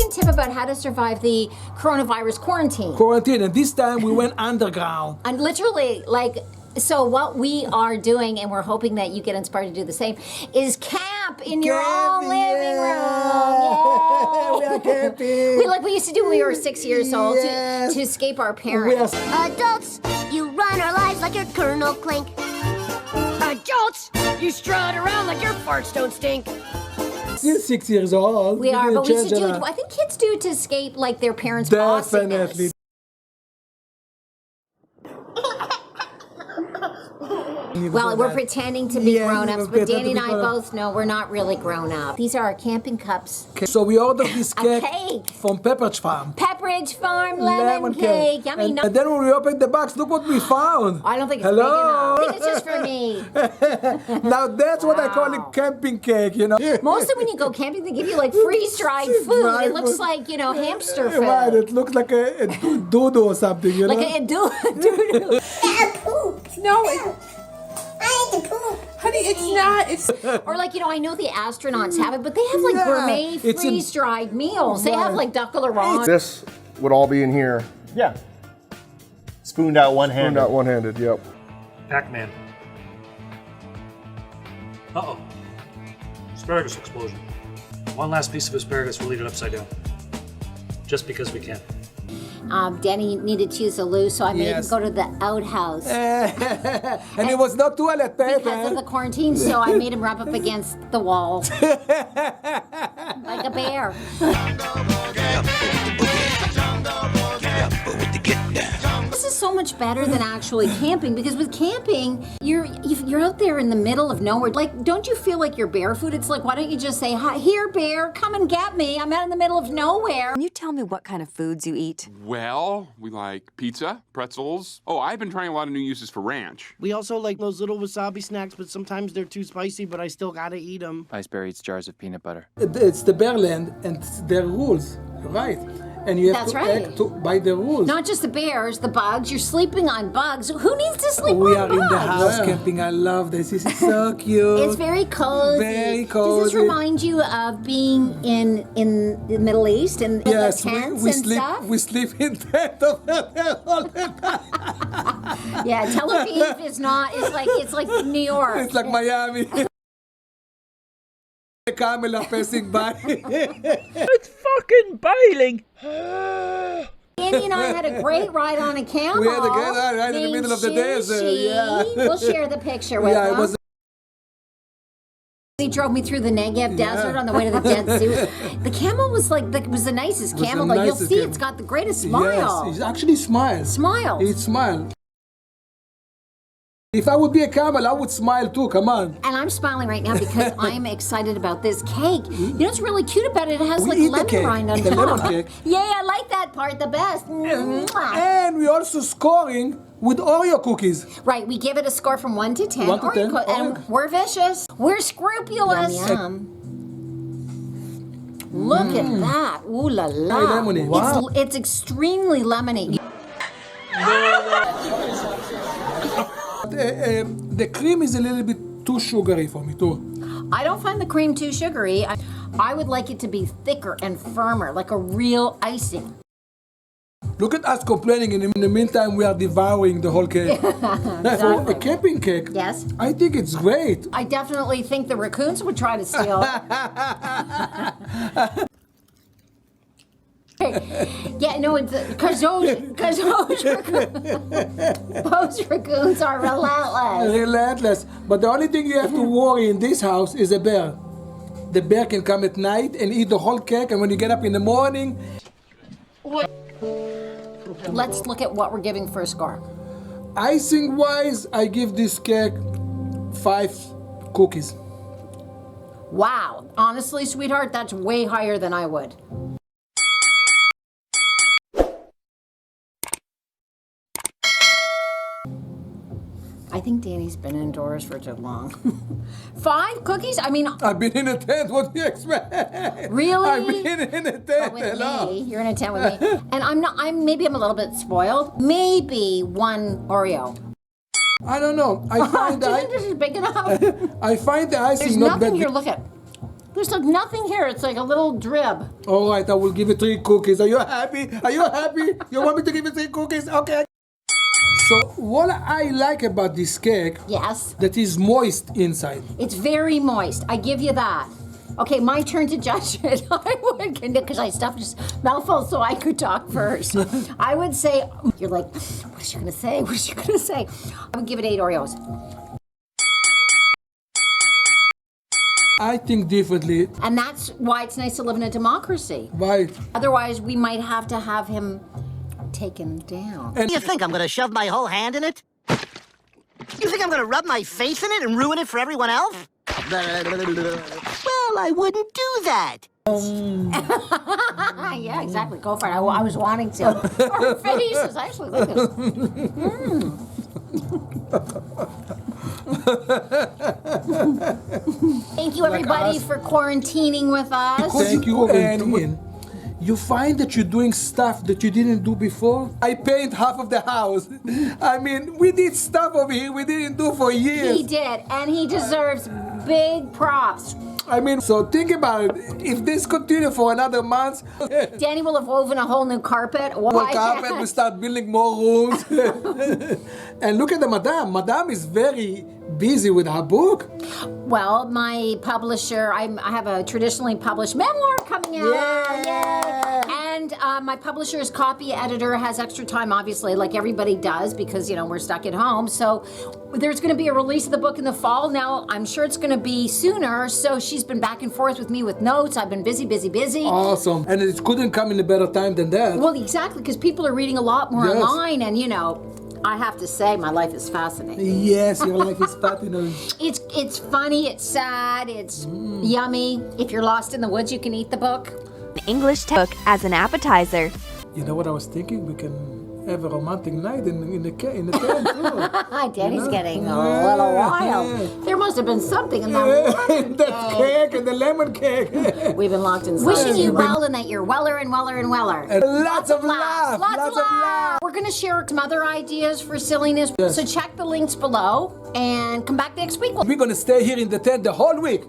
second tip about how to survive the coronavirus quarantine. Quarantine, and this time we went underground. And literally, like, so what we are doing, and we're hoping that you get inspired to do the same, is camp in your own living room. Yay! We are camping. We used to do when we were 6 years old to escape our parents. Adults, you run our lives like your Colonel Clink. Adults, you strut around like your farts don't stink. Still 6 years old. We are, but we used to do it. it. I think kids do it to escape like their parents' bossiness. Definitely. Well, we're pretending to be Yeah, grown-ups, we're but pretending Danny and to be I grown-up. both know we're not really grown-up. These are our camping cups. Okay, so we ordered this cake, cake. from Pepperidge Farm. Pepperidge Farm lemon cake. Yummy. And then when we opened the box, look what we found. I don't think it's Hello? big enough. I think it's just for me. Now that's what I call a camping cake, you know. Mostly when you go camping, they give you like freeze-dried food. Dried It looks food. like, you know, hamster food. Right, it looks like a doodoo or something, you know. Like a doo-doo. Poop. No, I had to poop. honey, it's not. It's Or like, you know, I know the astronauts have it, but they have like Yeah, gourmet it's in- freeze-dried meals. They have Right. like duck au orange. This would all be in here. Yeah. Spooned out one-handed. Not one-handed, yep. Pac-Man. Uh-oh. Asparagus explosion. One last piece of asparagus, we'll eat it upside down. Just because we can. Danny needed to use a loo, so I made him Yes. go to the outhouse. And it was not toilet paper. Because of the quarantine, so I made him rub up against the wall. Like a bear. This is so much better than actually camping, because with camping, you're out there in the middle of nowhere. Like, don't you feel like you're barefoot? It's like, why don't you just say, "Hi, here, bear, come and get me. I'm out in the middle of nowhere." Can you tell me what kind of foods you eat? Well, we like pizza, pretzels. Oh, I've been trying a lot of new uses for ranch. We also like those little wasabi snacks, but sometimes they're too spicy, but I still gotta eat them. Iceberg eats jars of peanut butter. It's the bear land, and there are rules, right? And you have That's to right. act by the rules. Not just the bears, the bugs. You're sleeping on bugs. Who needs to sleep We on are bugs? in the house camping. I love this. This is so cute. It's very cozy. Very Does cozy. this remind you of being in the Middle East and Yes, the tents we and sleep. stuff? We sleep in tent over there all the time. Yeah, Tel Aviv is not. It's like New York. It's like Miami. The camel are passing by. it's fucking boiling. Andy and I had a great ride on a camel. We had a great ride right in the named middle of the desert, Shishi. yeah. We'll share the picture with Yeah, it them. was. He drove me through the Negev desert on the way to the Dead Sea. The camel was was the nicest Was camel. the Though you'll nicest see, camel. it's got the greatest smile. Yes, he actually smiles. Smiles. He smiles. If I would be a camel, I would smile too. Come on. And I'm smiling right now because I'm excited about this cake. You know what's really cute about it? It has We like eat the lemon cake, rind on the top. lemon cake. Yeah, I like that part the best. Mwah. And we also scoring with Oreo cookies. Right, we give it a score from 1 to 10. 1 to 10, And Oreo. we're vicious. We're scrupulous. Yum. Look at that. Ooh la la. Hey, lemony. Wow. It's extremely lemony. The cream is a little bit too sugary for me too. I don't find the cream too sugary. I would like it to be thicker and firmer, like a real icing. Look at us complaining. In the meantime, we are devouring the whole cake. For a camping cake, Yes. I think it's great. I definitely think the raccoons would try to steal it. Yeah, no, it's because those raccoons are relentless. Relentless. But the only thing you have to worry in this house is a bear. The bear can come at night and eat the whole cake, and when you get up in the morning... Let's look at what we're giving for a score. Icing-wise, I give this cake 5 cookies. Wow. Honestly, sweetheart, that's way higher than I would. I think Danny's been indoors for too long. 5 cookies? I mean, I've been in a tent. What do you expect? really? I've been in a tent. With Hello. me. You're in a tent with me. And maybe I'm a little bit spoiled. Maybe 1 Oreo. I don't know. I find Do you think this is big enough? I find the icing There's not bad. nothing here. Look at. There's like nothing here. It's like a little drib. All right, I will give you 3 cookies. Are you happy? Are you happy? You want me to give you 3 cookies? Okay. So what I like about this cake, Yes. that is moist inside. It's very moist. I give you that. Okay, my turn to judge it. I would, because I stuffed his mouthful so I could talk first. I would say, you're like, what is she gonna say? What is she gonna say? I would give it 8 Oreos. I think differently. And that's why it's nice to live in a democracy. Right. Otherwise, we might have to have him taken down. You think I'm gonna shove my whole hand in it? You think I'm gonna rub my face in it and ruin it for everyone else? Well, I wouldn't do that. Yeah, exactly. Go for it. I was wanting to. Our faces, actually. Look at Thank you, everybody, for quarantining with us. Thank you. And you find that you're doing stuff that you didn't do before. I paint half of the house. I mean, we did stuff over here we didn't do for years. He did, and he deserves big props. I mean, so think about it. If this continue for another month, Dani will have woven a whole new carpet. we start building more rooms. And look at the madame. Madame is very busy with her book. Well, my publisher, I have a traditionally published memoir coming out. Yeah. And my publisher's copy editor has extra time, obviously, like everybody does, because, you know, we're stuck at home. So there's going to be a release of the book in the fall. Now, I'm sure it's going to be sooner. So she's been back and forth with me with notes. I've been busy. Awesome. And it couldn't come in a better time than that. Well, exactly, because people are reading a lot more online. And, you know, I have to say, my life is fascinating. Yes, your life is fascinating. It's funny, it's sad, it's yummy. If you're lost in the woods, you can eat the book. An English book as an appetizer. You know what I was thinking? We can have a romantic night in the tent too. Dani's getting a little wild. There must have been something in that lemon cake and the lemon cake. We've been locked inside. Wishing you well and that you're weller and weller and weller. And lots of laughs. Lots of laughs. We're going to share some other ideas for silliness. Yes. So check the links below and come back next week. We're going to stay here in the tent the whole week.